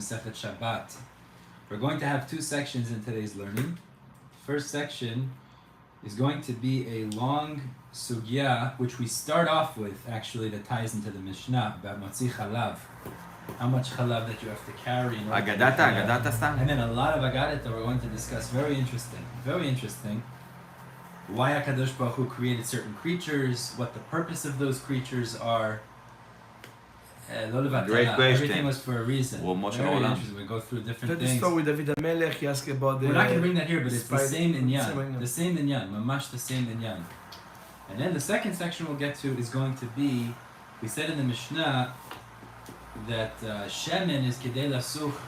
Masechet Shabbat. We're going to have two sections in today's learning. First section is going to be a long sugya, which we start off with, actually, that ties into the Mishnah about Motzi Chalav. How much chalav that you have to carry. Aggadita stam. And then a lot of aggadita we're going to discuss. Very interesting. Very interesting. Why HaKadosh Baruch Hu created certain creatures, what the purpose of those creatures are. Great question. Everything was for a reason. Very interesting. We go through different things. The story with David HaMelech, he asked about the... We're not going to bring that here, but it's the same inyan. The same inyan. Mamash the same inyan. And then the second section we'll get to is going to be, we said in the Mishnah, that Shifman is kedei lasuch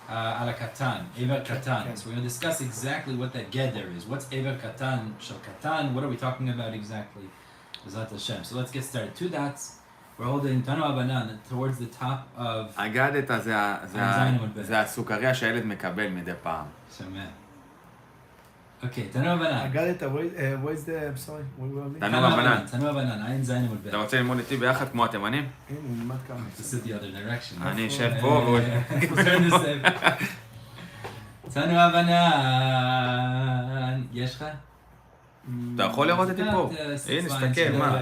ala katan, ever katan. So we're going to discuss exactly what that geder is. What's ever katan, shel katan? What are we talking about exactly? B'ezrat Hashem. So let's get started. Two dots. We're holding Tanu Abanan towards the top of... aggadita זה הסוכריה שהילד מקבל מדי פעם. שומע. Okay, Tanu Abanan. aggadita, where is the... I'm sorry, where were we? תנו הבנן. תנו הבנן, עין זין עמוד ב'. אתה רוצה ללמוד איתי ביחד כמו התימנים? הנה, נלמד כמה. To sit the other direction. אני אשב פה Turn the same. תנו הבנן. יש לך? אתה יכול לראות אותי פה. הנה, תסתכל, מה?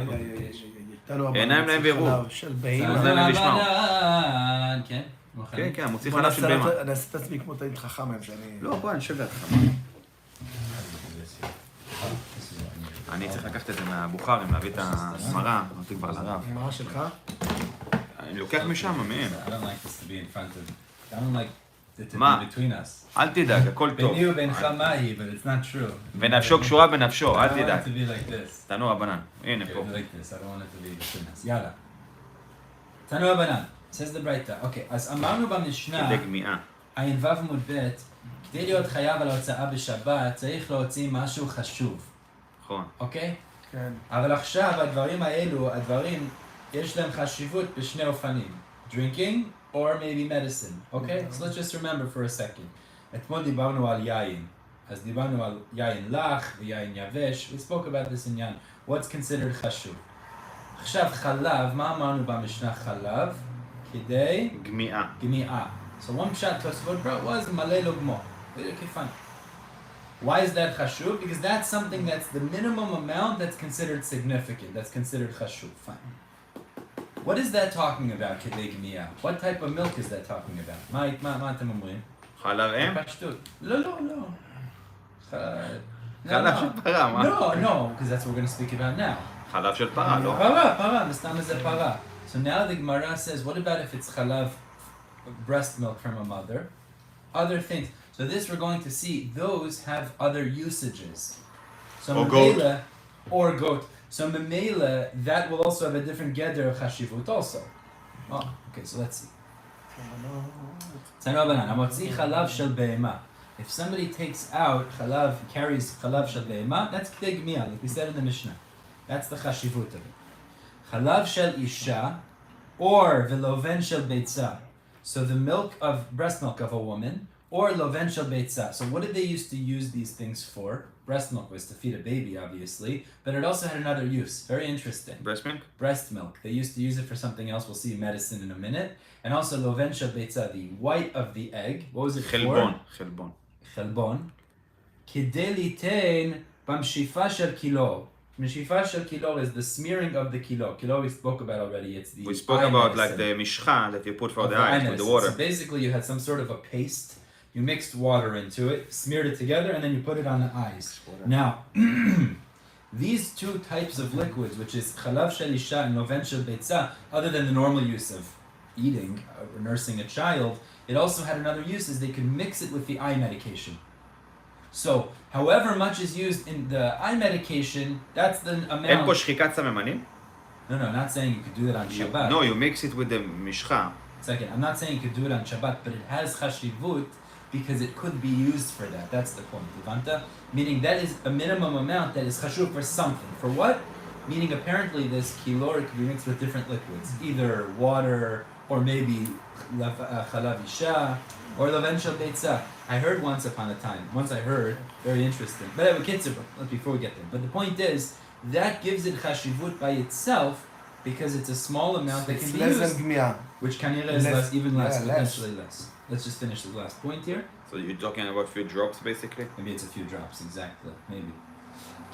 עיניים להם ויראו. של בהימה. אוזניים להם ישמעו. כן? כן, כן, מוציא חלב של בהימה. אני אעשה את עצמי כמו תלמיד חכם היום שאני... לא, בוא, אני אשב לידך. אני צריך לקחת את זה מהבוכרים, להביא את הסמרה, אותי כבר לרב. מה שלך? אני לוקח משם, מהם. I don't like this to be in front of... I don't like it to מה? be between us. אל תדאג, הכל טוב. ביני ובינך מהי, but it's not true. ונפשו קשורה בנפשו, אל I don't want תדאג. it to be like this. תנו הבנן, הנה Okay, פה. like this. I don't want it to be between us. יאללה. תנו הבנן. says the ברייתא. אוקיי, אז אמרנו במשנה, כדי גמיעה. עין ו' עמוד ב', כדי להיות חייב על ההוצאה בשבת, צריך להוציא משהו חשוב. נכון. אוקיי? כן. אבל עכשיו הדברים האלו, יש להם חשיבות בשני אופנים. Drinking or maybe medicine. אוקיי? So let's just remember for a second. אתמול דיברנו על יין. אז דיברנו על יין לח ויין יבש. We spoke about this עניין. What's considered חשוב? עכשיו חלב, מה אמרנו במשנה חלב? כדי גמיעה. גמיעה. So one pshat Tosfot brought was malay lo gmo. Okay, fine. Why is that chashuv? Because that's something that's the minimum amount that's considered significant. That's considered chashuv. Fine. What is that talking about, kedei gmiya? What type of milk is that talking about? מה אתם אומרים? חלב אם? פשטות. לא. חלב של פרה, מה? No, because that's what we're going to speak about now. חלב של פרה, לא? פרה, מסתם זה פרה. So now the Gemara says, what about if it's chalav, breast milk from a mother? Other things. So this we're going to see, those have other usages. So or goat. Or goat. So memela, that will also have a different geder of chashivut also. Oh, okay, so let's see. If somebody takes out chalav, carries chalav shel behema, that's k'dei gmiya, like we said in the Mishnah. That's the chashivut of it. Chalav shel isha, or veloven shel beitza. So the breast milk of a woman, or loven shel beitza. So what did they used to use these things for? Breast milk was to feed a baby, obviously, but it also had another use. Very interesting. Breast milk? Breast milk. They used to use it for something else. We'll see medicine in a minute. And also loven shel beitza, the white of the egg. What was it for? חלבון. Chelbon. Kidei litein b'mshifa shel kilo. Mishifa shel kilo is the smearing of the kilo. Kilo we spoke about already. It's the We spoke about like the mishcha that you put for the eyes with the water. So basically you had some sort of a paste. You mixed water into it, smeared it together, and then you put it on the eyes. Now, these two types of liquids, which is chalav shel isha and loven shel beitza, other than the normal use of eating or nursing a child, it also had another use, is they could mix it with the eye medication. So, however much is used in the eye medication, that's the amount... אין פה שחיקת סממנים? No, not saying you could do it on Shabbat. No, you mix it with the mishcha. Second, I'm not saying you could do it on Shabbat, but it has chashivut because it could be used for that. That's the point. Levanta? Meaning that is a minimum amount that is chashuv for something. For what? Meaning apparently this kilor could be mixed with different liquids. Either water, or maybe chalav isha, or loven shel beitza. I heard once upon a time, very interesting. But before we get there. But the point is, that gives it chashivut by itself, because it's a small amount that can be used. Less than gmiya. which kanira is less, even less, potentially less. Let's just finish the last point here. So you're talking about a few drops, basically? Maybe it's a few drops, exactly. Maybe.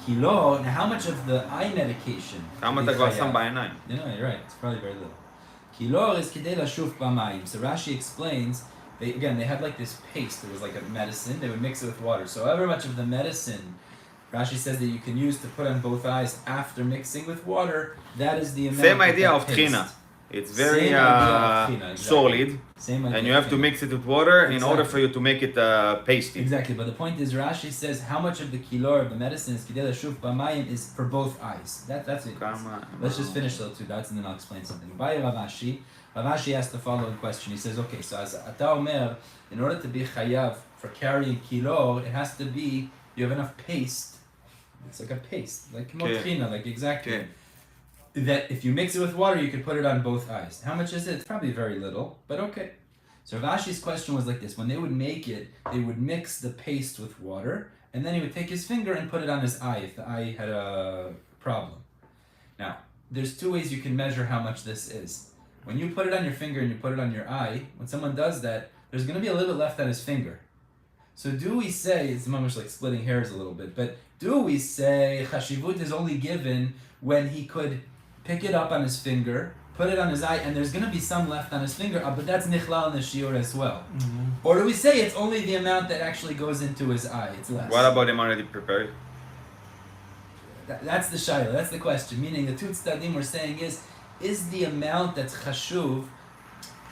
Kilo. Now, how much of the eye medication? כמה אתה כבר שם בעיניים? You know, you're right. It's probably very little. Kilo is kidei lashuf b'mayim. So Rashi explains. They had like this paste. It was like a medicine. They would mix it with water. So however much of the medicine, Rashi says that you can use to put on both eyes after mixing with water, that is the amount. Same idea of tchina. It's very solid, and you have to mix it with water in order for you to make it pasty. Exactly, but the point is Rashi says how much of the kilor of the medicine is kidei lashuf b'mayim is for both eyes. That's it. Let's just finish those two dots and then I'll explain something. By Ravashi asked the following question. He says, okay, so as Ata Omer, in order to be chayav for carrying kilor, it has to be, you have enough paste. It's like a paste, like motrina, like exactly. Okay. That if you mix it with water, you could put it on both eyes. How much is it? It's probably very little, but okay. So Ravashi's question was like this. When they would make it, they would mix the paste with water, and then he would take his finger and put it on his eye if the eye had a problem. Now, there's two ways you can measure how much this is. When you put it on your finger and you put it on your eye, when someone does that, there's going to be a little bit left on his finger. So do we say, it's almost like splitting hairs a little bit, but do we say chashivut is only given when he could pick it up on his finger, put it on his eye, and there's going to be some left on his finger, but that's nichlal in the shiur as well. Mm-hmm. Or do we say it's only the amount that actually goes into his eye, it's less? What about the amount that he prepared? That's the shayla, that's the question. Meaning the two tzadim we're saying is the amount that's chashuv,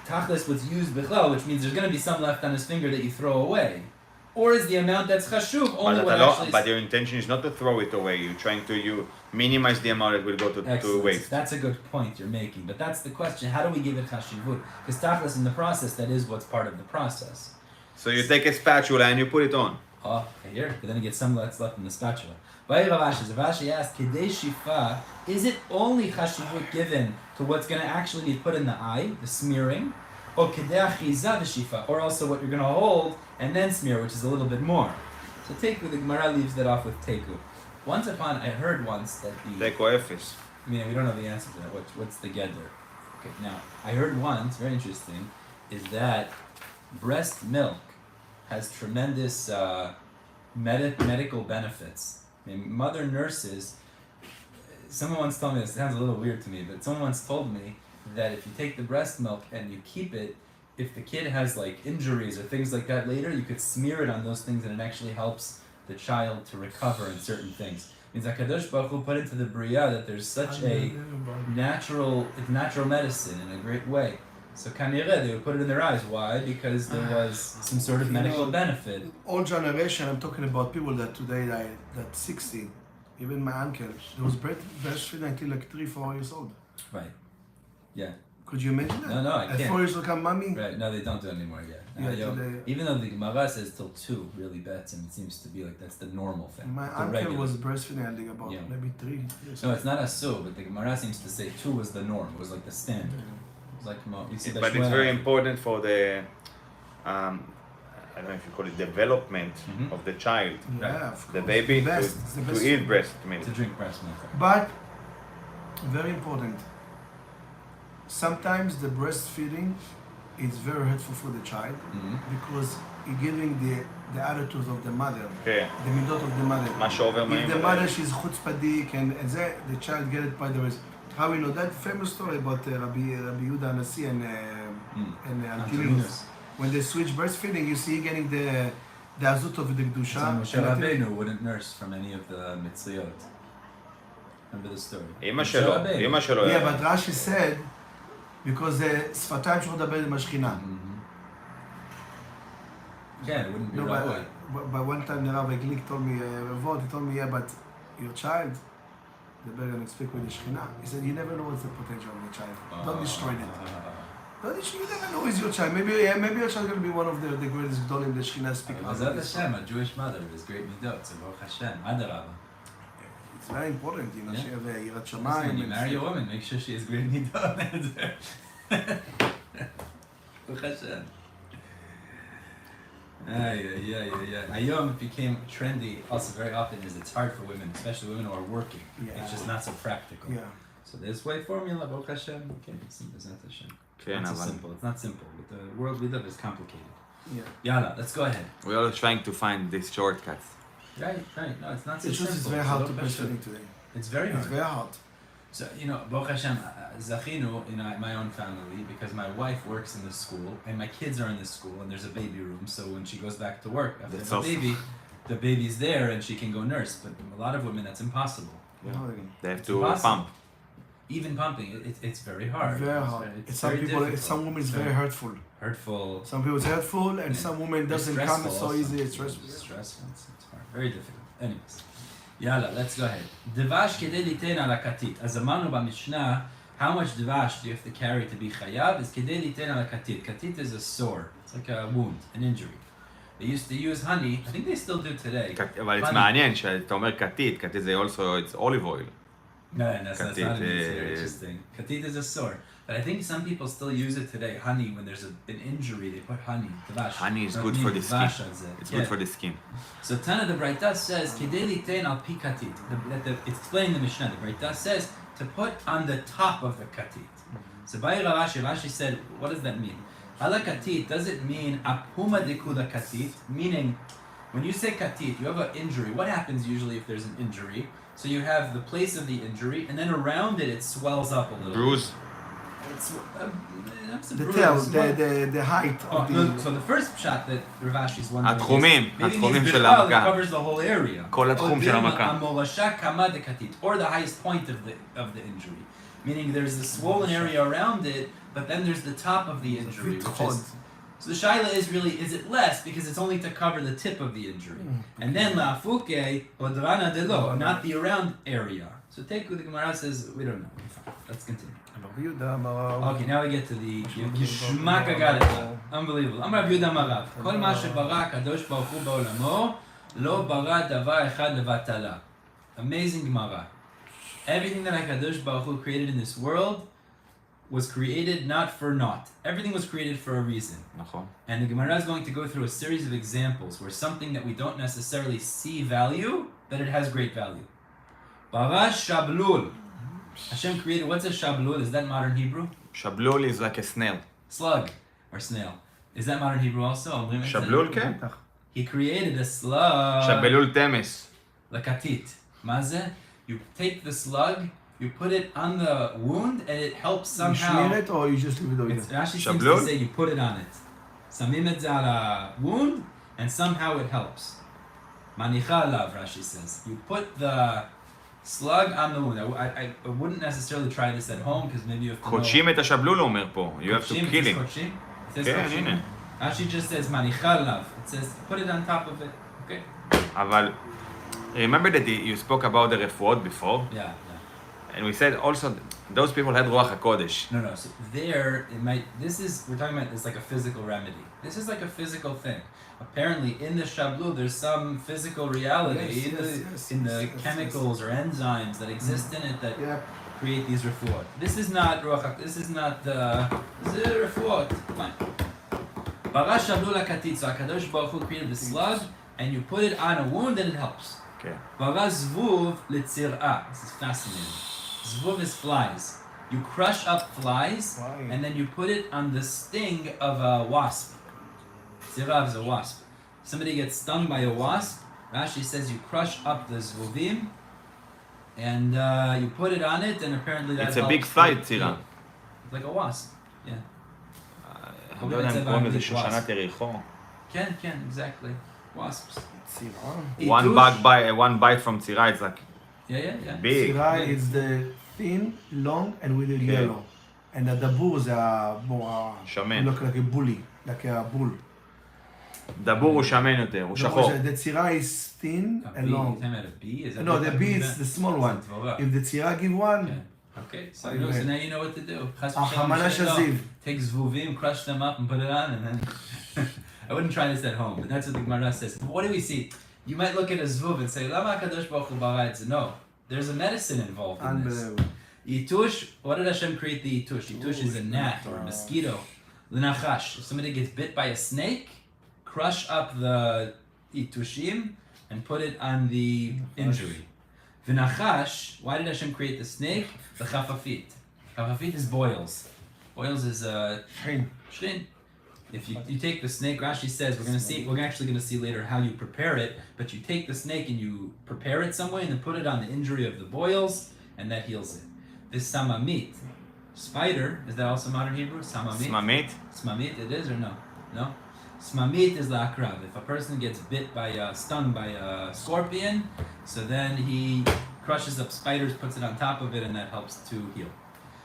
tachlis what's used bichlal, which means there's going to be some left on his finger that you throw away. Or is the amount that's chashuv only what actually... But your intention is not to throw it away. You're trying to minimize the amount that will go to waste. That's a good point you're making. But that's the question. How do we give it chashivut? Because tachlis in the process, that is what's part of the process. So you take a spatula and you put it on. Oh, here. But then you get some that's left in the spatula. Ravashi asked, Kidei shifa, is it only chashivut given to what's going to actually be put in the eye, the smearing? Or kidei achiza v'shifa, or also what you're going to hold and then smear, which is a little bit more. So teku, the Gemara leaves that off with teku. I heard once that the... Teku efes. I mean, we don't know the answer to that. What's the gedder? Okay, now, I heard once, very interesting, is that breast milk has tremendous medical benefits. I mean, mother nurses, someone once told me, this sounds a little weird to me, but someone once told me that if you take the breast milk and you keep it, if the kid has like injuries or things like that later, you could smear it on those things and it actually helps the child to recover in certain things. It means HaKadosh Baruch Hu put into the Bria that there's such a natural medicine in a great way. So kanireh, they would put it in their eyes. Why? Because there was some sort of medical benefit. Old generation, I'm talking about people that today that 60, even my uncle, there was breastfeeding until like 3-4 years old. Right. Yeah. Could you imagine that? No, I can't. At 4 years old, come mommy? Right, no, they don't do it anymore yet. Even though the Gemara says till 2 really bets, and it seems to be like that's the normal thing. My uncle was breastfeeding, I think, about maybe 3 years. No, it's not asur, but the Gemara seems to say 2 was the norm, it was like the standard. It was like, you see but it's very important for the, I don't know if you call it development of the child. Yeah, the baby to eat breast milk. To drink breast milk. But, very important, sometimes the breastfeeding is very hurtful for the child because you're giving the attitude of the mother, the midot of the mother. If the mother she's chutzpahdik and the child get it by the way. How we know that famous story about Rabbi Yehuda Anasi and Antilinus. When they switch breastfeeding, you see getting the azut of the kedusha. So Moshe Rabbeinu wouldn't nurse from any of the mitzvot. Remember the story? Yeah, but Rashi said because sfatayim shelo daber עם השכינה. Yeah, it wouldn't be right. But one time the Rabbi Glick told me, he told me, but your child, the better and speak with the Shekhinah. He said, you never know what's the potential of the child. Don't destroy it. You never know who's your child. Maybe your child is going to be one of the greatest Gdolim the Shekhinah speak about. Mazat Hashem, a Jewish mother is great midot. So Baruch Hashem, Adarabah. It's very important, you know. She have Yirat Shamayim. When you marry a woman, make sure she has great midot. Baruch Hashem. Ayom became trendy also very often is it's hard for women, especially women who are working. It's just not so practical. Yeah. So there's way formula, Baruch Hashem. Okay, Hashem. It's so simple. It's not simple. But the world we live is complicated. Yeah. Yalla, let's go ahead. We're all trying to find these shortcuts. Right. No, it's not so simple. It's very hard to persuade today. It's very hard. It's very hard. So, Baruch Hashem, Zachinu, my own family, because my wife works in the school, and my kids are in the school, and there's a baby room, so when she goes back to work after the baby's there, and she can go nurse. But a lot of women, that's impossible. Yeah. They have to pump. Even pumping, it's very hard. Very hard. Some women it's very hurtful. Some people it's hurtful, and some women doesn't come so easy. It's stressful. It's hard. Very difficult. Anyways. Yalla, let's go ahead. Dvash kedei liten ala katit. As amanu b'mishnah, how much dvash do you have to carry to be chayav? Is kedei liten ala katit. Katit is a sore. It's like a wound, an injury. They used to use honey. I think they still do today. אבל it's מעניין שאתה אומר כתית. כתית זה also, it's olive oil. No, that's not very interesting. Katit is a sore. But I think some people still use it today. Honey, when there's an injury, they put honey. Dvash. Honey is good for the skin. It's good for the skin. So Tana the Braita says, "Kedei litein al pi katit." It's explaining the Mishnah. The Braita says to put on the top of the katit. So by Rashi said, what does that mean? Ala katit, does it mean apuma dekula katit? Meaning, when you say katit, you have an injury. What happens usually if there's an injury? So you have the place of the injury, and then around it swells up a little. Bruise. The height of the... So the first shot that Rav is wondering התחומים של it המכה. covers the whole area. כל התחום של המכה. Or the highest point of the injury. Meaning there's the swollen area around it, but then there's the top of the injury. So the shaila is really, is it less? Because it's only to cover the tip of the injury. And then la'afuke, odrana de lo, not the around area. So take what the Gemara says, we don't know. Let's continue. Okay, now we get to the Yishmak aggadita. Unbelievable. Amar Rav Yehuda Marav. Kol ma shebara Kadosh Baruch Hu ba'olamo, lo bara davar echad levatala. Amazing Gemara. Everything that HaKadosh Baruch Hu created in this world was created not for naught. Everything was created for a reason. And the Gemara is going to go through a series of examples where something that we don't necessarily see value, but it has great value. Bara shablul. Hashem created, what's a shablul? Is that modern Hebrew? Shablul is like a snail. Slug or snail. Is that modern Hebrew also? Shablul, כן. He created a slug. Shabelul temes. Lakatit. Mazeh? You take the slug, you put it on the wound, and it helps somehow. You smear it or you just leave it over It actually seems to say you put it on it. Samim et on a wound, and somehow it helps. Manicha alav, Rashi says. You put the slug on the wound. I wouldn't necessarily try this at home because maybe you have to חודשים את השבלול הוא אומר פה. You have to kill him. It says כן, הנה. Rashi just says manicha alav. It says put it on top of it. Okay. אבל remember that you spoke about the refuot before? Yeah. And we said also those people had Ruach HaKodesh. No. So there, we're talking about, it's like a physical remedy. This is like a physical thing. Apparently, in the shablul, there's some physical reality in the chemicals or enzymes that exist in it that create these refuot. This is not Ruach, this is refuot. Fine. Bara shablul HaKatit. So HaKadosh Baruch Hu created the slug, and you put it on a wound, and it helps. Okay. Bara zvuv litzir'ah. This is fascinating. Zvuv is flies. You crush up flies, and then you put it on the sting of a wasp. Tzir'ah is a wasp. Somebody gets stung by a wasp. Rashi says you crush up the zvuvim, and you put it on it, and apparently that helps. It's a big fly, tzir'ah. Like a wasp. Yeah. לא יודע אם קוראים לזה שושנת יריחו. כן, exactly. Wasps. One bite from tzirah is like big. Tzirah is the thin, long, and with the yellow. And the dabur is שמן. look like a bully, like a bull. דבור הוא שמן יותר, הוא שחור. The tzirah is thin and long. No, the bee is the small one. If the tzirah give one, okay, so now you know what to do. Take zvuvim, crush them up, and put it on, and then. I wouldn't try this at home, but that's what the Gemara says. But what do we see? You might look at a zvuv and say, Lama HaKadosh Baruch Hu bara et zeh? No, there's a medicine involved in this. Yitush, what did Hashem create the yitush? Yitush is a gnat or a mosquito. L'nachash, if somebody gets bit by a snake, crush up the yitushim and put it on the injury. V'nachash, why did Hashem create the snake? The chafafit. Chafafit is boils. Boils is shrin. If you take the snake, Rashi says we're actually gonna see later how you prepare it. But you take the snake and you prepare it some way and then put it on the injury of the boils, and that heals it. This samamit, spider, is that also modern Hebrew? Samamit. Smamit, it is or no? No. Smamit is la'akrav. If a person gets stung by a scorpion, so then he crushes up spiders, puts it on top of it, and that helps to heal.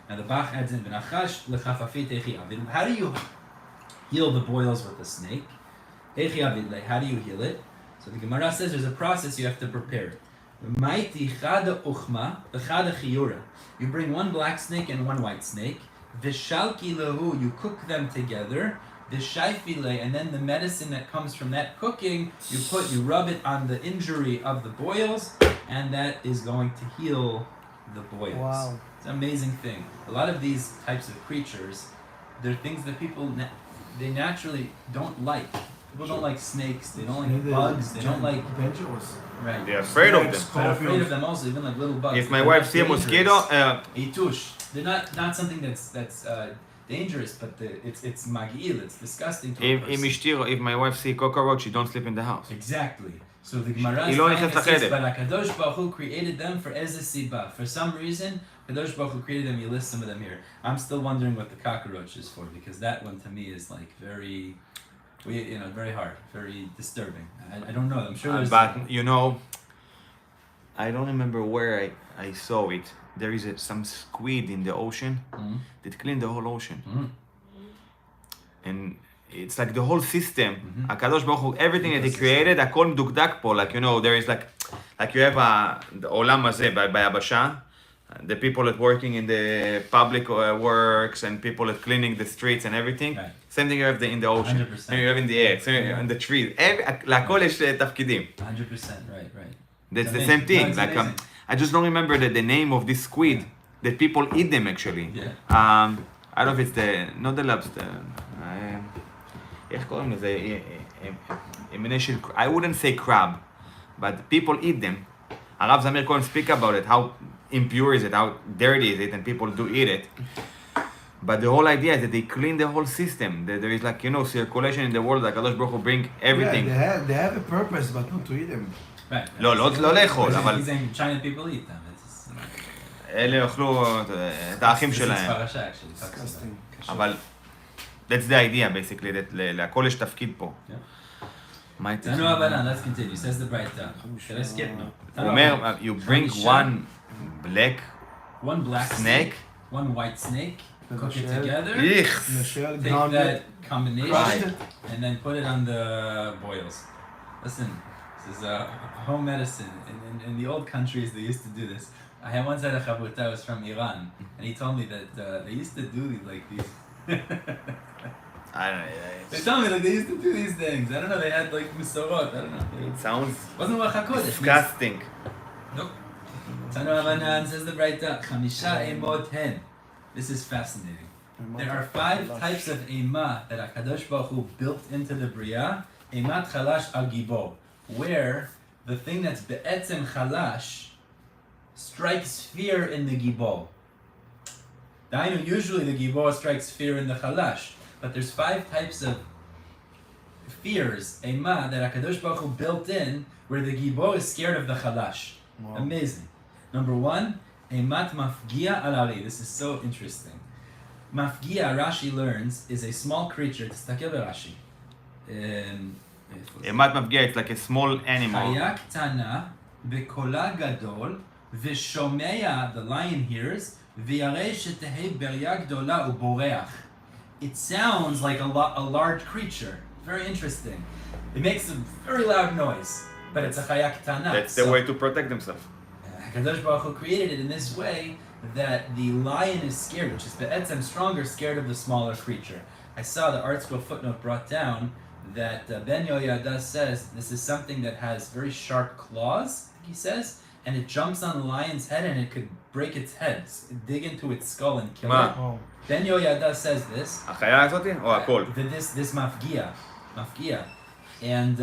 Now the Bach adds in v'nachash l'chafafit echi avid. How do you heal the boils with the snake? Echi avid, like how do you heal it? So the Gemara says there's a process you have to prepare it. Ma'iti chada uchma v'chada chiyura. You bring one black snake and one white snake. V'shalki lahu, you cook them together. V'shayfile, and then the medicine that comes from that cooking, you rub it on the injury of the boils, and that is going to heal the boils. Wow. It's an amazing thing. A lot of these types of creatures, they're things that people they naturally don't like. People don't like snakes, they don't like bugs, they don't like... Dangerous. Right. They're afraid of them. They're afraid of them also, even like little bugs. If my wife sees a mosquito... Itush. They're not something that's dangerous, but it's mag'il, it's disgusting to a person. If my wife sees a cockroach, she don't sleep in the house. Exactly. So the Gemara says, but HaKadosh Baruch Hu created them for eze siba. For some reason, HaKadosh Baruch Hu created them. You list some of them here. I'm still wondering what the cockroach is for, because that one to me is like very hard, very disturbing. I don't know. I'm sure there's... But, I don't remember where I saw it. There is some squid in the ocean that clean the whole ocean. And it's like the whole system. HaKadosh Baruch Hu, everything that he created, הכל מדוקדק פה. Like, there is like you have the עולם הזה ביבשה, the people that working in the public works and people that cleaning the streets and everything. Right. Same thing you have in the ocean. 100%. And you have in the air, in the trees. להכל יש תפקידים. 100%, right. That's the same thing. Like I just don't remember the name of this squid that people eat them actually. Yeah. I don't know if it's not the lobster. איך קוראים לזה? I wouldn't say crab, but people eat them. Arav Zamir Cohen speak about it, how impure is it, how dirty is it, and people do eat it. But the whole idea is that they clean the whole system. That there is like, circulation in the world, like Kadosh Baruch Hu bring everything. Yeah, they have a purpose, but not to eat them. Right. לא לאכול, אבל... He's saying China people eat them. אלה יאכלו את האחים שלהם. אבל... That's the idea basically, that להכל יש תפקיד פה. מה הייתי? let's continue. Says the bright down. Should I skip now? הוא אומר, you bring one black snake, one white snake, cook it together, Take take that combination, and then put it on the boils. Listen, this is home medicine. In the old countries, they used to do this. I had once had a chavruta who was from Iran, and he told me that they used to do these. They tell me they used to do these things. I don't know. They had misorot. I don't know. It sounds disgusting. Nope. Tanu Avanan says the Braita, Chamisha Emot Hen. This is fascinating. There are 5 types of Eimah that HaKadosh Baruch Hu built into the Bria. Eimat Chalash Al Gibor, where the thing that's Be'etzem Chalash strikes fear in the Gibor. Usually the Gibor strikes fear in the Chalash, but there's 5 types of fears, Eimah, that HaKadosh Baruch Hu built in, where the Gibor is scared of the Chalash. Wow. Amazing. Number 1, Eimat Mafgia Al Ari. This is so interesting. Mafgia, Rashi learns, is a small creature. Testakel Rashi. Eimat Mafgia, it's like a small animal. Chaya Ktana Bekola Gadol V'Shomea, the lion hears, V'Yarei Shetehei Berya Gdola Uboreach. It sounds like a large creature. Very interesting. It makes a very loud noise, but it's a chaya ktana. That's the way to protect themselves. HaKadosh Baruch Hu created it in this way that the lion is scared, which is be'etzem stronger, scared of the smaller creature. I saw the art school footnote brought down that Ben Yoyada says this is something that has very sharp claws, he says, and it jumps on the lion's head and it could break its head, dig into its skull and kill it. Oh. Ben Yoyada says this. החיה הזאתי או הכל? This mafgia, and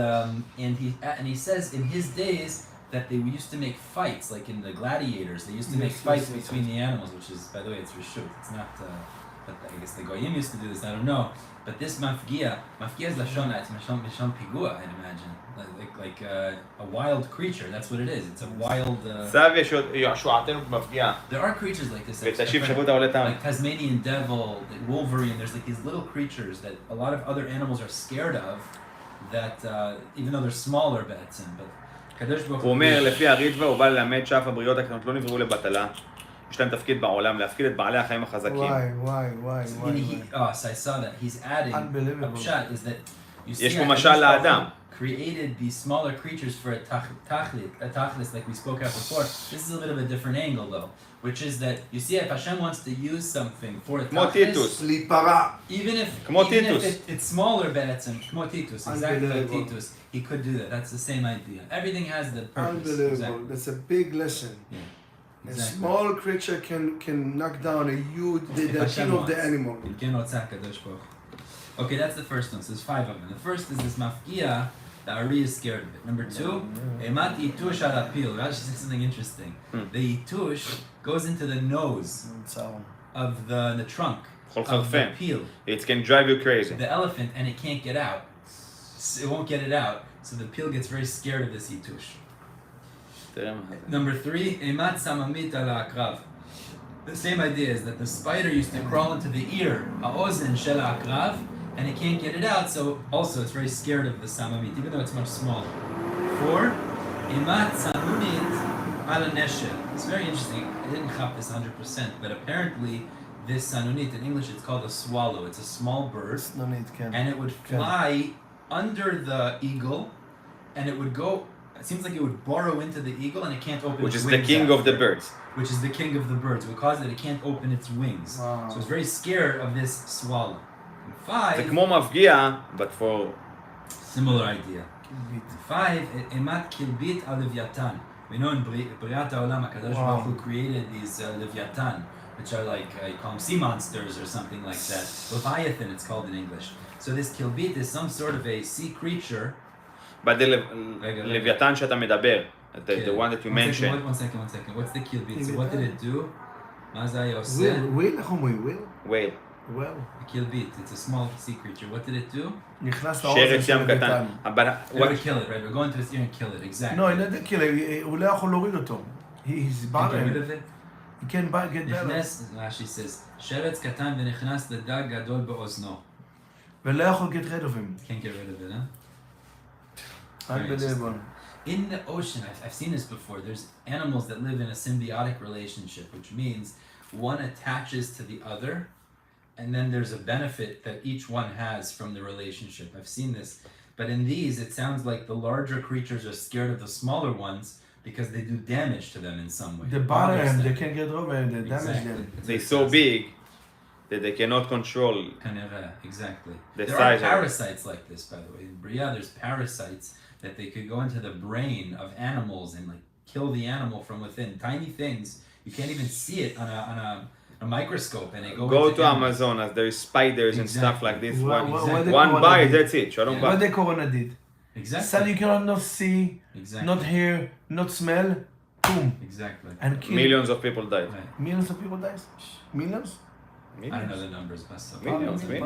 he says in his days that they used to make fights, like in the gladiators. They used to make fights between the animals, which is, by the way, it's reshut. It's not but I guess the Goyim used to do this, I don't know. But this mafgia is lashon, it's lashon pigua, I'd imagine. Like a wild creature, that's what it is. It's a wild... There are creatures like this. Like Tasmanian devil, like Wolverine, there's like these little creatures that a lot of other animals are scared of, that even though they're smaller בעצם, but קדוש ברוך הוא אומר, לפי הריטב"א, הוא בא ללמד שאף הבריות הקטנות לא נבראו לבטלה. יש להם תפקיד בעולם, להפקיד את בעלי החיים החזקים. Why? So I saw that. He's adding, Unbelievable. Pshat is that you see יש פה משל לאדם. created these smaller creatures for a tachlis, like we spoke of before. This is a little bit of a different angle though, which is that you see if Hashem wants to use something for a tachlis, even if it's smaller בעצם, כמו טיטוס, exactly like טיטוס, he could do that. That's the same idea. Everything has the purpose. Unbelievable. Exactly. That's a big lesson. Yeah. A small creature can knock down a huge, the king of the animal. Okay, that's the first one. So there's 5 of them. The first is this mafkia. The Ari is scared of it. Number 2, emat yitush al apil. Rashi says something interesting. The yitush goes into the nose of the trunk of the peel. It can drive you crazy. The elephant, and it can't get out. It won't get it out. So the peel gets very scared of this yitush. Number 3, emat samamit ala akrav. The same idea is that the spider used to crawl into the ear, ha'ozen shel akrav, and it can't get it out, so also it's very scared of the samamit, even though it's much smaller. 4, emat samamit ala nesher. It's very interesting. I didn't chop this 100%, but apparently this sanunit, in English it's called a swallow. It's a small bird, and it would fly under the eagle, and it would go, it seems like it would burrow into the eagle, and it can't open its wings. Which is the king of the birds. Which is the king of the birds. It would cause that it can't open its wings. Wow. So it's very scared of this swallow. 5. זה כמו מפגיע, but for... Similar idea. 5. Emat kilbit al leviatan. We know in B'riat HaOlam, HaKadosh Baruch Hu created these leviatan, which are like, you call them sea monsters or something like that. Leviathan, it's called in English. So this kilbit is some sort of a sea creature. But the leviatan שאתה מדבר, the one that you mentioned. One second. What's the kilbit? So what did it do? מה זה היה עושה? Whale. Well, a kilbit, it's a small sea creature. What did it do? שרץ ים קטן. It would kill it, right? We're going to his ear and kill it, exactly. No, he didn't kill it. הוא לא יכול להוריד אותו. He's barren. Get rid of it? He can't get better. Rashi says, שרץ קטן ונכנס לדג גדול באוזנו. ולא יכול get rid of him. Can't get rid of it, huh? Unbelievable. In the ocean, I've seen this before, there's animals that live in a symbiotic relationship, which means one attaches to the other, and then there's a benefit that each one has from the relationship. I've seen this. But in these, it sounds like the larger creatures are scared of the smaller ones because they do damage to them in some way. They bother them, they can't get over and they damage them. They're so big that they cannot control. Exactly. The there size are parasites like this, by the way. In Bria, there's parasites that they could go into the brain of animals and like kill the animal from within. Tiny things, you can't even see it on a microscope, and they go to Amazonas. There's spiders and stuff like this. Exactly. One bite, that's it. What the corona did? Exactly. So you cannot not see, not hear, not smell. Boom. Exactly. And kill. Millions of people died. Right. Millions of people died. Millions. I don't know the numbers, but Millions. Meaning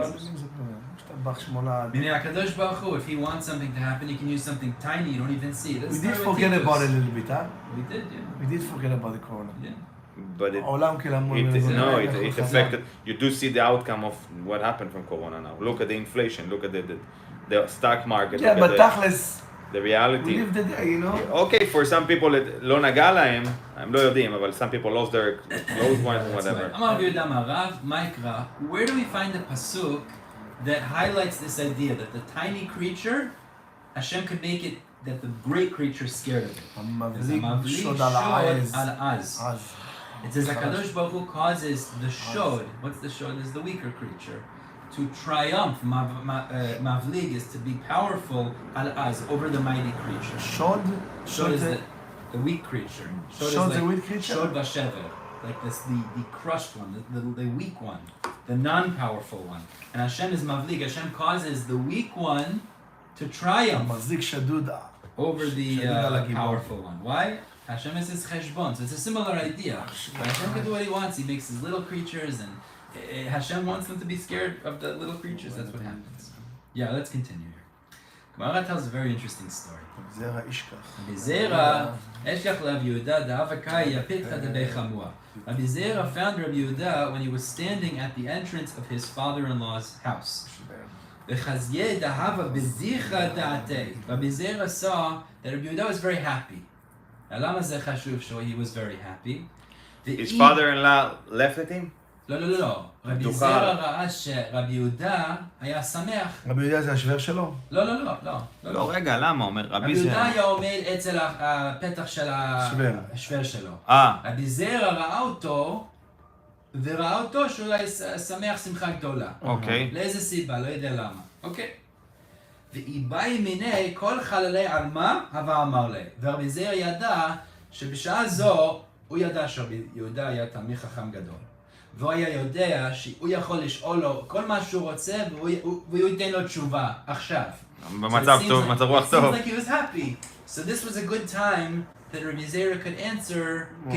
HaKadosh Baruch Hu, if he wants something to happen, he can use something tiny you don't even see. We did forget about it a little bit, huh? We did, yeah. We did forget about the corona. Yeah. But it affected. You do see the outcome of what happened from Corona now. Look at the inflation. Look at the stock market. Yeah, but tachlis. The reality. We live the day, you know. Okay, for some people, לא נגע להם, הם לא יודעים, אבל some people lost their close ones and whatever. Where do we find a pasuk that highlights this idea that the tiny creature, Hashem could make it that the great creature is scared of it? It says HaKadosh Baruch Hu causes the shod. What's the shod? Is the weaker creature to triumph. Mavlig is to be powerful al-az over the mighty creature. Shod is the weak creature. Shod is the weak creature? Shod vashever. Like this, the crushed one, the weak one, the non-powerful one. And Hashem is Mavlig. Hashem causes the weak one to triumph over the powerful one. Why? Hashem is his cheshbon, so it's a similar idea. Hashem can do what he wants. He makes his little creatures, and Hashem wants them to be scared of the little creatures. That's what happens. Yeah, let's continue here. Gemara tells a very interesting story. Rabbi Zera found Rabbi Yehuda when he was standing at the entrance of his father-in-law's house. Rabbi Zera saw that Rabbi Yehuda was very happy. He was very happy. His father-in-law left with him? לא. רבי זרע ראה שרבי יהודה היה שמח. רבי יהודה זה השבר שלו? לא. רגע, למה? אומר רבי יהודה היה עומד אצל הפתח של השבר שלו. רבי זרע ראה אותו, וראה אותו שהוא היה שמח שמחה גדולה. אוקיי. לאיזה סיבה? לא יודע למה. אוקיי. ואיבאי מיני כל חללי עלמה, הווה אמר לי. ורבי זרע ידע שבשעה זו, הוא ידע שרבי יהודה היה תלמיד חכם גדול. והוא היה יודע שהוא יכול לשאול לו כל מה שהוא רוצה והוא ייתן לו תשובה עכשיו. במצב טוב, מצב רוח טוב. It seems like he was happy. So this was a good time that Rabbi Zera could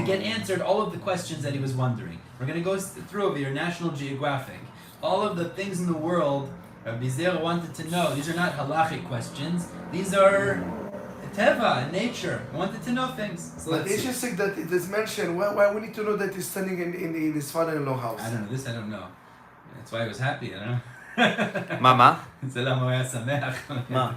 get answered all of the questions that he was wondering. We're going to go through over here, National Geographic. All of the things in the world Rabbi Zera wanted to know. These are not halachic questions. These are Teva, nature. I wanted to know things. So but it's interesting that it is mentioned. Why we need to know that he's standing in his father-in-law house? I don't know. This I don't know. That's why he was happy. I don't know. מה? זה למה הוא היה שמח. מה?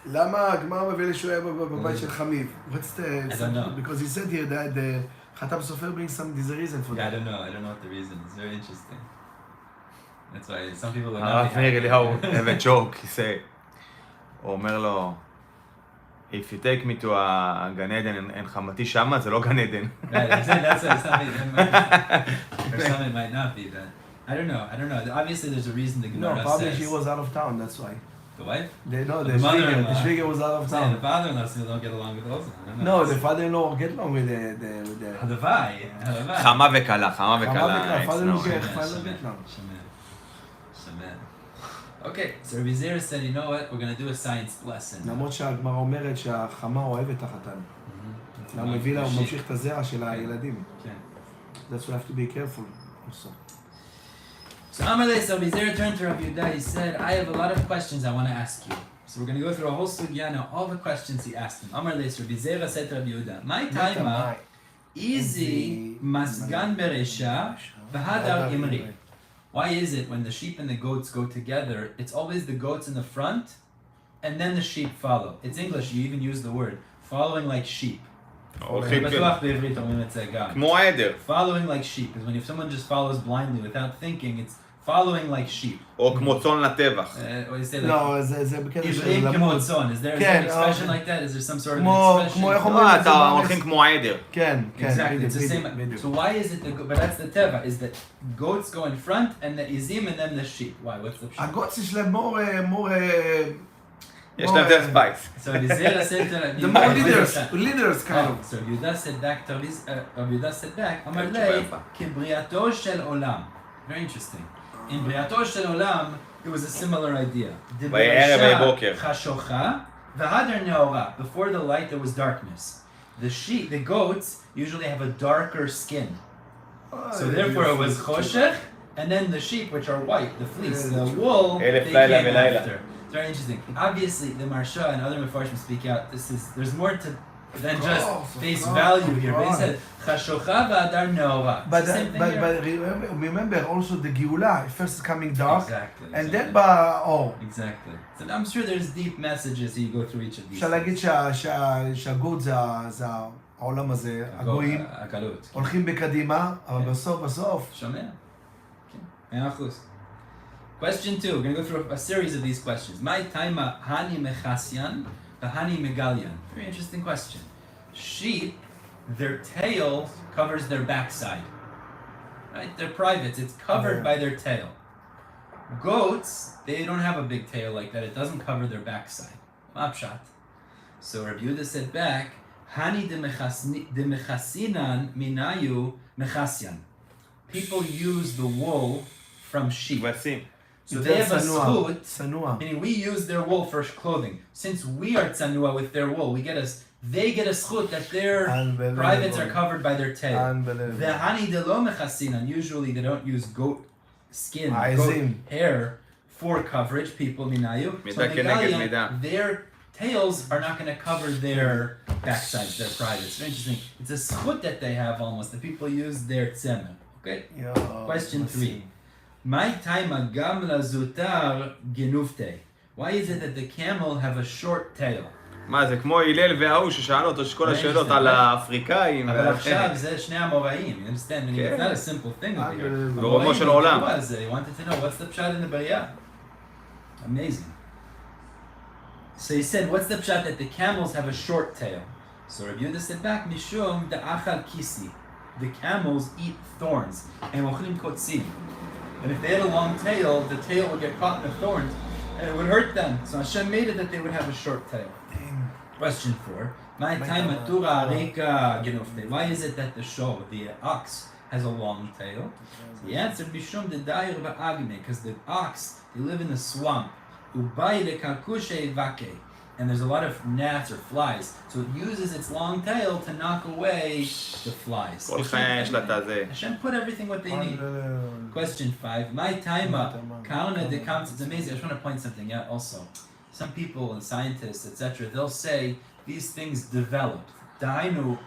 למה הגמרא מביא לי שהוא היה בבית של חמיב? What's the... I don't know. Because he said here that the חתם סופר brings there's a reason for that. Yeah, I don't know. I don't know what the reason is. Very interesting. That's why some people would not הרב be מאיר happy. אליהו have a joke. הוא אומר לו, if you take me to a גן עדן and חמתי שמה, זה לא גן עדן. Right, that's what something might not be that. I don't know. Obviously, there's a reason the Gemara says. No, probably she was out of town, that's why. The wife? The mother-in-law. Shviger was out of Yeah, town. the father-in-law still don't get along with those. No, the father-in-law get along with the... Hadavai. חמה וקלה, חמה וקלה. father-in-law get along. Shaman. Okay, so Rabbi Zera said, you know what? We're going to do a science lesson. למרות שהגמרא אומרת שהחמה אוהבת את החתן. הוא מביא לה, הוא ממשיך את הזרע של הילדים. That's why we have to be careful also. So Amalei, so Rabbi Zera turned to Rabbi Yehuda, he said, I have a lot of questions I want to ask you. So we're going to go through a whole sugya now, all the questions he asked him. Amalei, so Rabbi Zera said to Rabbi Yehuda, my taima, easy masgan beresha, v'hadar imri. Why is it when the sheep and the goats go together, it's always the goats in the front, and then the sheep follow? It's English, you even use the word, following like sheep. כמו עדר. Following like sheep, because when if someone just follows blindly without thinking, it's following like sheep. או כמו צאן לטבח. Or you say like, לא, זה בקטע של עברים כמו למוד. צאן. Is there an expression like that? Is there some sort of an expression? כמו איך אומרים את זה? אתה הולכים כמו עדר. כן, Exactly, it's the same. So why is it, but that's the teva, is that goats go in front, and the izim, and then the sheep. Why? What's the pshat? הגוץ יש להם more... יש להם יותר ספייס. So Rabbi said to the more leaders kind of. So Yehuda said back, Amar lei, כבריאתו של עולם. Very interesting. In בריאתו של עולם, it was a similar idea. בערב ובוקר. חשוכה, והדר נאורה. Before the light there was darkness. The goats usually have a darker skin. So therefore it was choshech, and then the sheep, which are white, the fleece, the wool, they came after. It's very interesting. Obviously, the Marsha and other Mefarshim speak out. There's more to than just face value here. But he said, Chashocha v'adar neora. But remember also the Geula, first is coming dark, and then oh. Exactly. So I'm sure there's deep messages you go through each of these. אפשר להגיד שהגות זה העולם הזה, הגויים, הולכים בקדימה, אבל בסוף. שומע. כן, 100%. Question 2, we're going to go through a series of these questions. My taima hani mechasyan, hani megalyan. Very interesting question. Sheep, their tail covers their backside. Right? They're privates. It's covered by their tail. Goats, they don't have a big tail like that. It doesn't cover their backside. Mapshat. So Rabbi Yehuda said back, hani de mechasinan minayu mechasyan. People use the wool from sheep. So they have a zchut, meaning we use their wool for clothing. Since we are tzanua with their wool, they get a zchut that their privates are covered by their tail. The hani de lo mechasinan, usually they don't use goat skin, goat hair for coverage. People minayu. So Megalia, their tails are not going to cover their backsides, their privates. It's very interesting. It's a schut that they have almost. The people use their tzemen. Okay. Question 3. My time gamla zutar genufte. Why is it that the camel have a short tail? מה זה, כמו הלל וההוא ששאל אותו שכל השאלות על האפריקאים. אבל עכשיו זה שני המוראים, you understand? It's not a simple thing over here. ברומו של העולם. He wanted to know what's the pshat in the Bariah. Amazing. So he said, what's the pshat that the camels have a short tail? So Rabbi Yehuda said back, Mishum da'achal kisi. The camels eat thorns. And ochlim kotsim. And if they had a long tail, the tail would get caught in the thorns and it would hurt them. So Hashem made it that they would have a short tail. Question 4. Why is it that the show, the ox, has a long tail? So the answer, because the ox, they live in the swamp. And there's a lot of gnats or flies. So it uses its long tail to knock away the flies. Hashem put everything what they need. Question 5. My taima, kauna de kamts. It's amazing. I just want to point something out also. Some people and scientists, etc., they'll say these things developed. Dainu,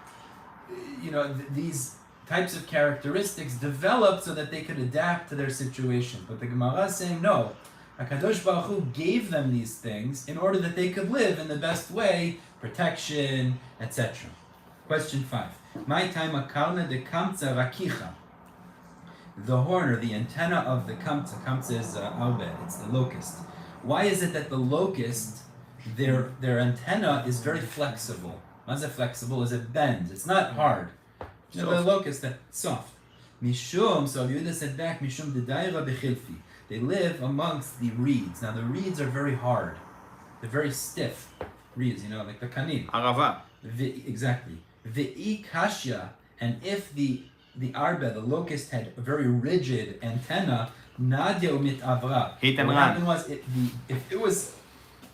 these types of characteristics developed so that they could adapt to their situation. But the Gemara is saying no. HaKadosh Baruch Hu gave them these things in order that they could live in the best way, protection, etc. Question 5. My time akarna de kamtza rakicha. The horn or the antenna of the kamtza. Kamtza is albed, it's the locust. Why is it that the locust, their antenna is very flexible? Why is it flexible? Is it bends? It's not hard. The locust, it's soft. Mishum, so Yehuda said back, Mishum dedaira bechilfi. They live amongst the reeds. Now the reeds are very hard. They're very stiff reeds, like the kanim. Arava. Exactly. Ve'i kashya, and if the arba, the locust, had a very rigid antenna, nadia umit avra. What happened was, if it was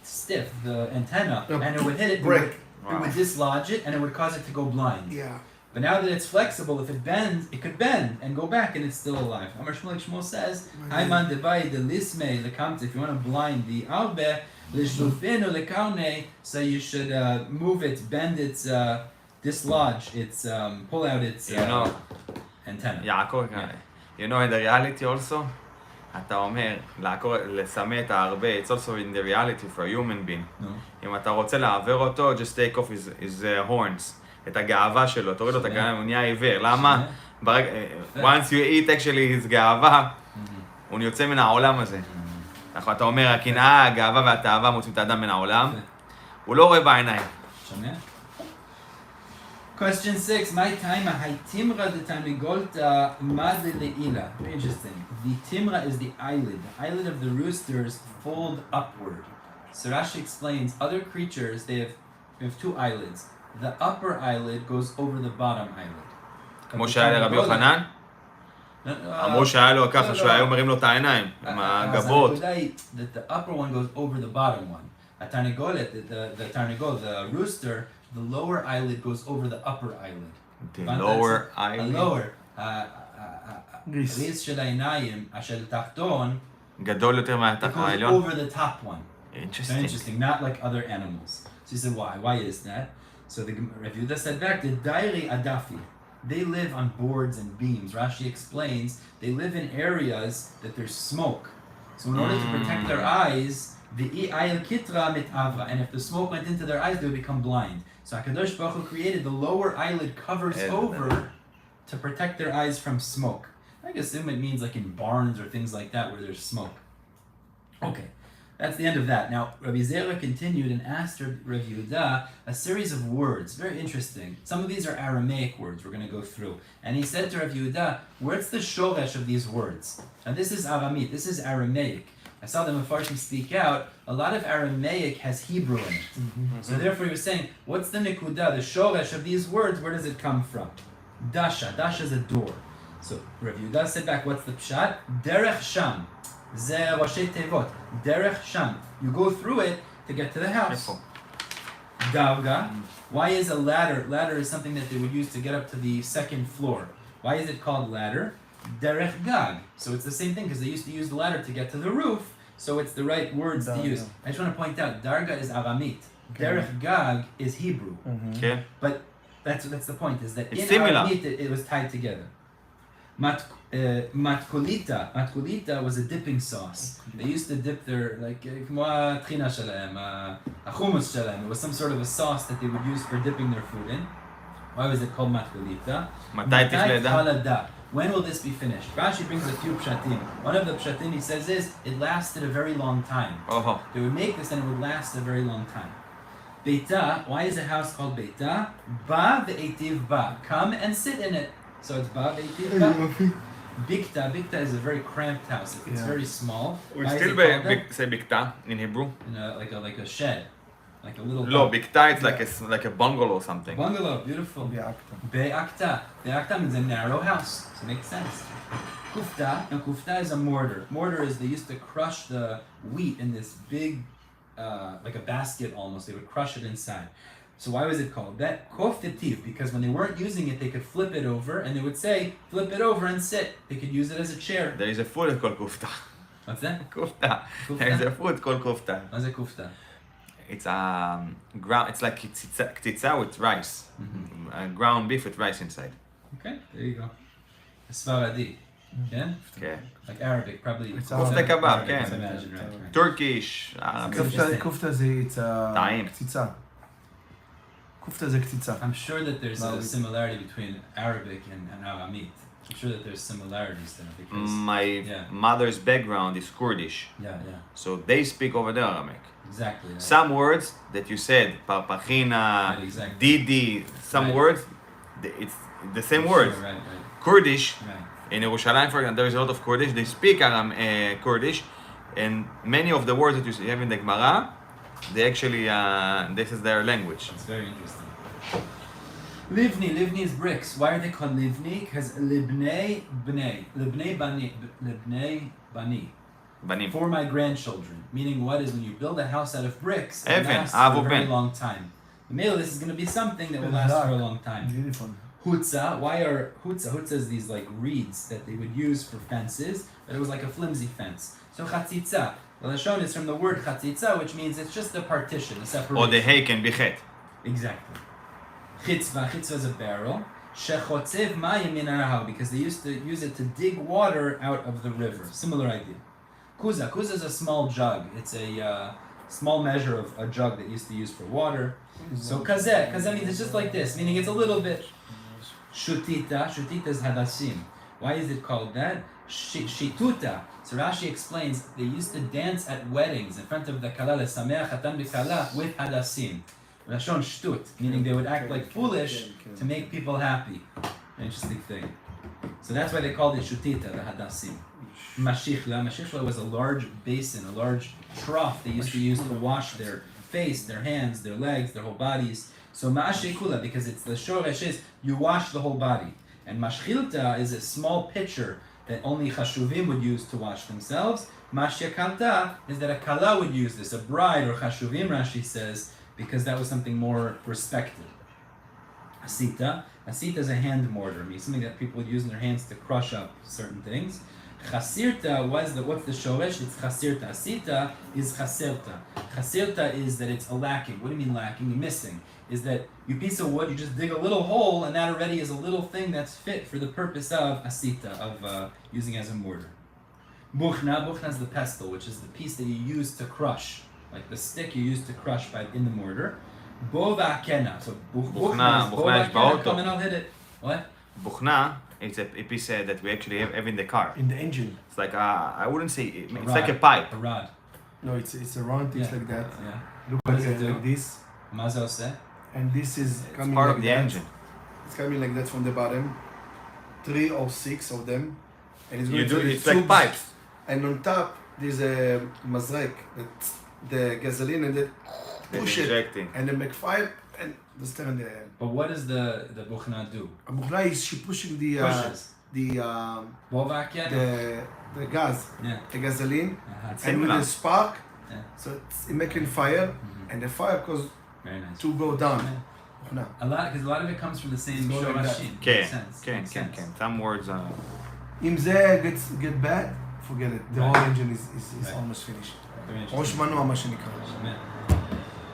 stiff, the antenna, and it would hit it, it would dislodge it, and it would cause it to go blind. Yeah. But now that it's flexible, if it bends, it could bend and go back, and it's still alive. Amar Shmuel says, "Hayman devai de lisme lekamte." If you want to blind the arbe, lishlufenu lekaune, so you should move it, bend its, dislodge its, pull out its antenna. יעקב, in the reality also, אתה אומר, לסמא את ההרבה, it's also in the reality for a human being. אם אתה רוצה לעבר אותו, just take off his horns. את הגאווה שלו, תוריד לו את הגאווה, הוא נהיה עיוור. למה? once you eat actually his גאווה, הוא יוצא מן העולם הזה. אתה אומר, הקנאה, הגאווה והתאווה מוצאים את האדם מן העולם, הוא לא רואה בעיניים. שומע? Question 6. My time, timra de tanigolta mad leila. Very interesting. The timra is the eyelid. The eyelid of the roosters fold upward. So Rashi explains, other creatures, they have two eyelids. The upper eyelid goes over the bottom eyelid. כמו שהיה לרבי יוחנן? אמרו שהיה לו ככה, שהוא היה מרים לו את העיניים, עם הגבות. The upper one goes over the bottom one. The rooster, the lower eyelid goes over the upper eyelid. The lower eyelid? הריס של העיניים, של תחתון, גדול יותר מהעליון? over the top one. Interesting, not like other animals. So he said, why? Why is that? So the Rav Yehuda said back, the dairi adafi, they live on boards and beams. Rashi explains, they live in areas that there's smoke. So in order to protect their eyes, the ayil kitra mit avra, and if the smoke went into their eyes, they would become blind. So HaKadosh Baruch Hu created the lower eyelid covers over to protect their eyes from smoke. I assume it means like in barns or things like that where there's smoke. Okay. That's the end of that. Now, Rabbi Zera continued and asked Rav Yehuda a series of words. Very interesting. Some of these are Aramaic words we're going to go through. And he said to Rav Yehuda, where's the shoresh of these words? Now, this is Aramaic. This is Aramaic. I saw the Mefarshim speak out. A lot of Aramaic has Hebrew in it. So therefore he was saying, what's the nekuda, the shoresh of these words? Where does it come from? Dasha. Dasha is a door. So Rav Yehuda said back, what's the pshat? Derech sham. Ze Roshei Tevot. Derech Sham. You go through it to get to the house. Darga. Why is a ladder? Ladder is something that they would use to get up to the second floor. Why is it called ladder? derech gag. So it's the same thing because they used to use the ladder to get to the roof. So it's the right words to use. I just want to point out, darga is Aramit. Derech gag is Hebrew. Okay. But that's the point, is that it's in similar. Aramit it was tied together. Matkulita was a dipping sauce. They used to dip their, כמו הטחינה שלהם, החומוס שלהם. It was some sort of a sauce that they would use for dipping their food in. Why was it called matkulita? מתי תכלדה? When will this be finished? Rashi brings a few pshatim. One of the pshatim he says is, it lasted a very long time. They would make this and it would last a very long time. Beita, why is a house called Beita? Ba ve'etiv ba. Come and sit in it. So it's ba ve'etiv ba. Bikta is a very cramped house. It's very small. We still say bikta in Hebrew. Like a shed. Like a little... No, bikta it's like a bungalow or something. Bungalow, beautiful. Be'akta. Be'akta means a narrow house. So it makes sense. Kufta. Now kufta is a mortar. Mortar is they used to crush the wheat in this big, like a basket almost. They would crush it inside. So why was it called that? Koftetiv, because when they weren't using it, they could flip it over and they would say, flip it over and sit. They could use it as a chair. There is a food called kufta. What's that? Kufta. There is a food called kufta. What's a kufta? It's ground. It's like ktitza with rice, ground beef with rice inside. Okay, there you go. Svaradi, yeah. Okay. Like Arabic, probably. Kufta kebab, I okay. imagine, right. Turkish. Kufta it's טעים. קציצה. Kufta is קציצה. I'm sure that there's a similarity between Arabic and Aramit. I'm sure that there's similarities there because my mother's background is Kurdish. Yeah. So they speak over there Aramaic. Exactly. Right. Some words that you said, parpachina, didi, some words, it's the same words. Right. Kurdish, Right. in Yerushalayim, for example, there is a lot of Kurdish. They speak Kurdish, and many of the words that you have in the Gemara, they actually, this is their language. It's very interesting. Livni is bricks. Why are they called livni? Because libnei bani. For my grandchildren. Meaning what is when you build a house out of bricks, it lasts for a very long time. Maybe this is going to be something that will last for a long time. Beautiful. Hutza, why are Hutza is these like reeds that they would use for fences, but it was like a flimsy fence. So chatzitza, well, Lashon is from the word chatzitza, which means it's just a partition, a separation. Or the hay can be chet. Exactly. Chitzva is a barrel. Shechotzev mayim min harav, because they used to use it to dig water out of the river. Similar idea. Kuza is a small jug. It's a small measure of a jug that used to use for water. So kazeh means it's just like this, meaning it's a little bit. Shutita is hadassim. Why is it called that? Shituta. So Rashi explains they used to dance at weddings in front of the kala lesameach hatan b'kala with hadassim. Lashon shtut, meaning they would act like foolish to make people happy. Interesting thing. So that's why they called it shutita, the hadassim. Mashichla was a large basin, a large trough they used to use to wash their face, their hands, their legs, their whole bodies. So ma'ashekula, because it's the shoresh is you wash the whole body. And mashchilta is a small pitcher that only chashuvim would use to wash themselves. Mashyakalta is that a kala would use this, a bride or chashuvim, Rashi says, because that was something more respected. Asita is a hand mortar, means something that people would use in their hands to crush up certain things. Chasirta what's the shoresh? It's chasirta. Asita is chaserta. Chasirta is that it's a lacking. What do you mean lacking? Missing. Is that you piece of wood, you just dig a little hole, and that already is a little thing that's fit for the purpose of asita, of using as a mortar. Buchna is the pestle, which is the piece that you use to crush, like the stick you use to crush in the mortar. Bova kena. So buchna come and I'll hit it. What? Buchna. It's a piece that we actually have in the car. In the engine. It's like I wouldn't say it's like a pipe. A rod. No, it's a round thing like that. Yeah. Look like this. Mazose. And this is coming part like of the that. engine. It's coming like that from the bottom. 3 or 6 of them. And it's going to it's like pipes. And on top there's a mazrek, the gasoline, and they push it and they make fire and they stir in the air. But what does the buchna do? A buchna is she pushing the gas, the gasoline, and with the spark, so it's making fire, and the fire cause to go down. A lot of it comes from the same shorashim. Can. Some words אם זה get bad, forget it. The whole engine is almost finished. ראש מנוע, מה שנקרא.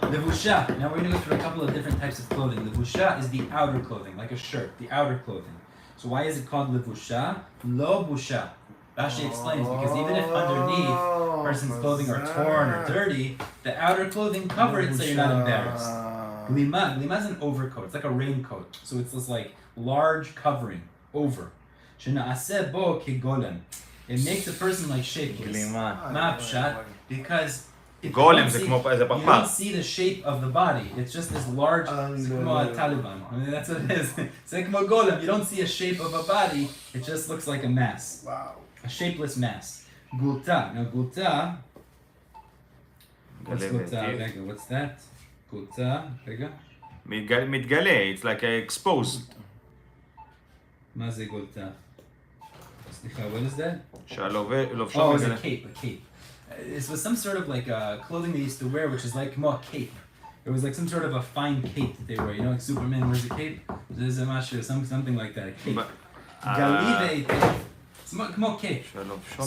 Levusha. Now we're going to go through a couple of different types of clothing. Levusha is the outer clothing, like a shirt, the outer clothing. So why is it called levusha? Lo busha. Rashi explains, because even if underneath a person's clothing are torn or dirty, the outer clothing cover it so you're not embarrassed. Glima is an overcoat. It's like a raincoat. So it's this like large covering over. Shena'aseh bo kegolem. It makes a person like shapeless. Ma'apshat, because if you don't see the shape of the body, it's just this large Taliban. I mean, that's what it is. It's like golem. You don't see a shape of a body, it just looks like a mass. Wow. A shapeless mass. Gulta. Now gulta. What's gulta? What's that? Gulta. מתגלה. It's like exposed. מה זה גולתה? סליחה, what is that? Oh, it's a cape, a cape. This was some sort of like clothing they used to wear, which is like more a cape. It was like some sort of a fine cape that they wear. You know, like Superman wears a cape. There's a mashu, something like that, a cape. Galive, it's more cape.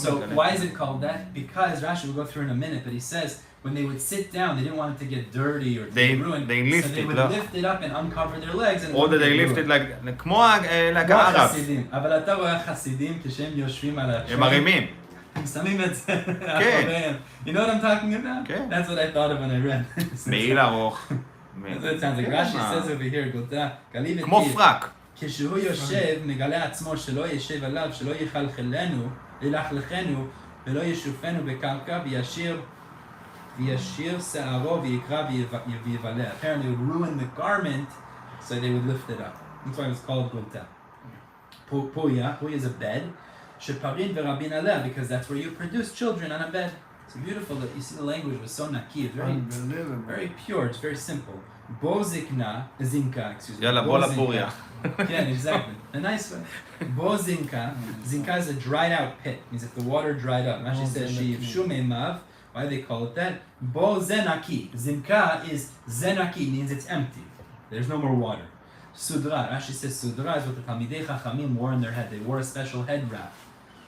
So why is it called that? Because Rashi will go through in a minute, but he says when they would sit down, they didn't want it to get dirty or to get ruined. They so they would lift it up and uncover their legs. And or they lift it like כמו הערב. אבל אתה רואה חסידים כשהם יושבים על השם. הם מרימים. הם שמים את זה אחריהם. You know what I'm talking about? Okay. That's what I thought of when I read. מעיל ארוך. That's what it sounds like. Rashi says over here, גולתה, גליב כמו פרק. כשהוא יושב, מגלה עצמו שלא ישב עליו, שלא יחלחלנו, ילכלכנו, ולא ישופנו בקרקע, וישיר שערו ויקרא ויבלע. Apparently it would ruin the garment, so they would lift it up. That's why it was called גולתה. פויה is a bed. שפרין ורבין עליה, because that's where you produce children on a bed. It's beautiful that you see the language was so naki, it's very pure, it's very simple. Bo zikna, zinka, excuse me. יאללה, בוא לפוריה. Yeah, exactly. A nice one. Bo zinka. Zinka is a dried out pit. Means if the water dried up. Rashi says she shume mav. Why do they call it that? Bo zenaki. Zinka is zenaki, means it's empty. There's no more water. Sudra. Rashi says sudra is what the Talmidei Chachamim wore in their head. They wore a special head wrap.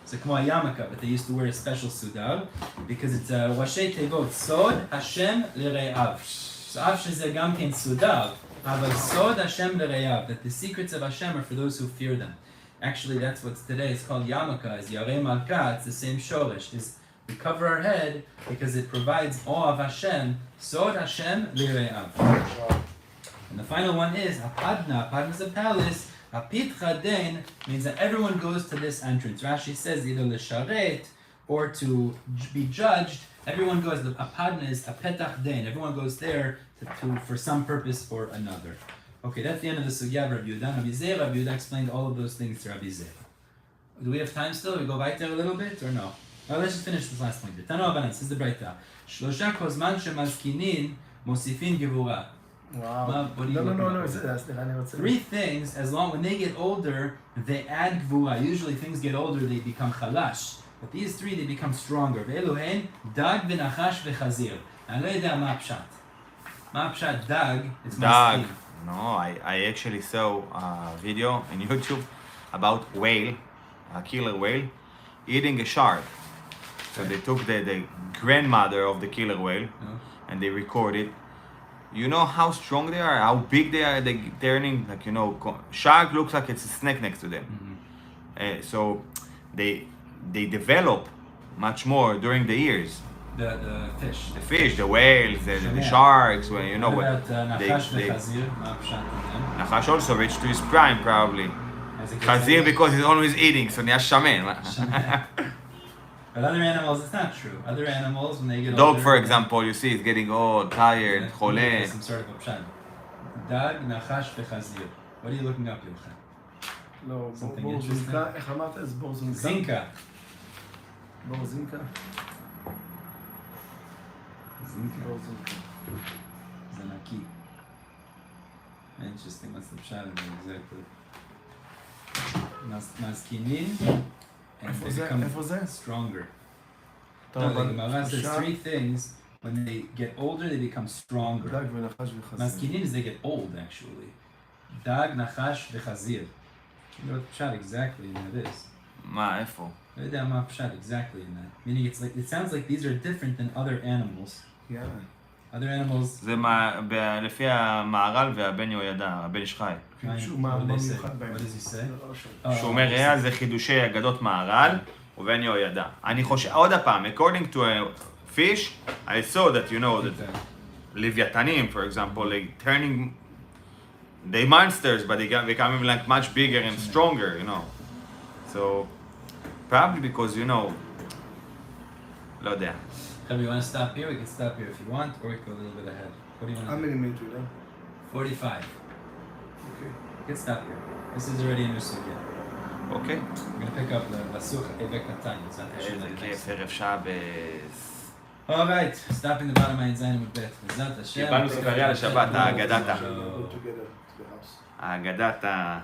It's like a yarmulke, but they used to wear a special sudar because it's Rashi Tevot Sod Hashem L'Re'av. So Av Shezeh Gam Kein Sudar, Aval Sod Hashem L'Re'av, that the secrets of Hashem are for those who fear them. Actually, that's what's today. It's called yarmulke. It's Yarei Malka. It's the same shoresh. Is we cover our head because it provides awe of Hashem. Sod Hashem L'Re'av. And the final one is Apadna. Apadna is a palace. Apitcha den means that everyone goes to this entrance. Rashi says either l'sharet or to be judged. Everyone goes. The apadna is a petach den. Everyone goes there for some purpose or another. Okay, that's the end of the sugya of Rabbi Yehuda. Rabbi Yehuda explained all of those things to Rabbi Zera. Do we have time still? We go back there a little bit or no? Well, let's just finish this last point. Tano Abanan, this is the Braita. Shlosha kozman shemazkinin mosifin gevura. Wow. No. Three things, when they get older, they add gvura. Usually things get older, they become chalash. But these three, they become stronger. Ve'eluhen, dag v'nachash v'chazir. I don't know ma pshat. Ma pshat, dag, it's dag. No, I actually saw a video on YouTube about whale, a killer whale, eating a shark. So they took the grandmother of the killer whale and they recorded. You know how strong they are, how big they are, they're turning, like, shark looks like it's a snake next to them. Mm-hmm. So they develop much more during the years. The fish. The fish, the whales, the sharks, what about Nachash v'chazir? Nachash also reached to his prime, probably. Chazir because he's always eating, so nהיה shamen. But other animals, it's not true. Other animals, when they get older... Dog, for example, you see, it's getting old, tired, chole. Some sort of a pshat. Dag, nachash, v'chazir. What are you looking up, Yochanan? No, something interesting. איך אמרת? אז בור זינקה? זינקה. בור זינקה? זינקה. זה נקי. Interesting, what's the pshat in there exactly? מזקינים. And they become stronger. No, the Gemara says three things. When they get older, they become stronger. Maskinin is they get old, actually. Dag, nachash, v'chazir. You know what the chat exactly what it is. מה, איפה? לא יודע מה הפשט, exactly in that. Meaning it's like, it sounds like these are different than other animals. Yeah. Other animals... זה לפי המהר"ל והבן יהוידע, הבן איש חי. מה מיוחד בהם? What does he say? שהוא אומר ריאל זה חידושי אגדות מהר"ל ובן יהוידע. אני חושב, עוד הפעם, according to a fish, I saw that, you know, that לוויתנים, for example, like turning, they monsters, but they becoming like much bigger and stronger, you know. So, probably because, you know, לא יודע. You want to stop here? We can stop here if you want, or we can go a little bit ahead. What do you want to do? How many minutes we done? 45. Okay. We can stop here. This is already in your sugya. אוקיי. We're going to pick up the Basuch Evek Katan. איזה כיף, ערב שבס. Alright, stopping the bottom of Zayin Mubet. בעזרת השם. קיבלנו סוכריה לשבת, האגדתה. Go together to the house. האגדתה.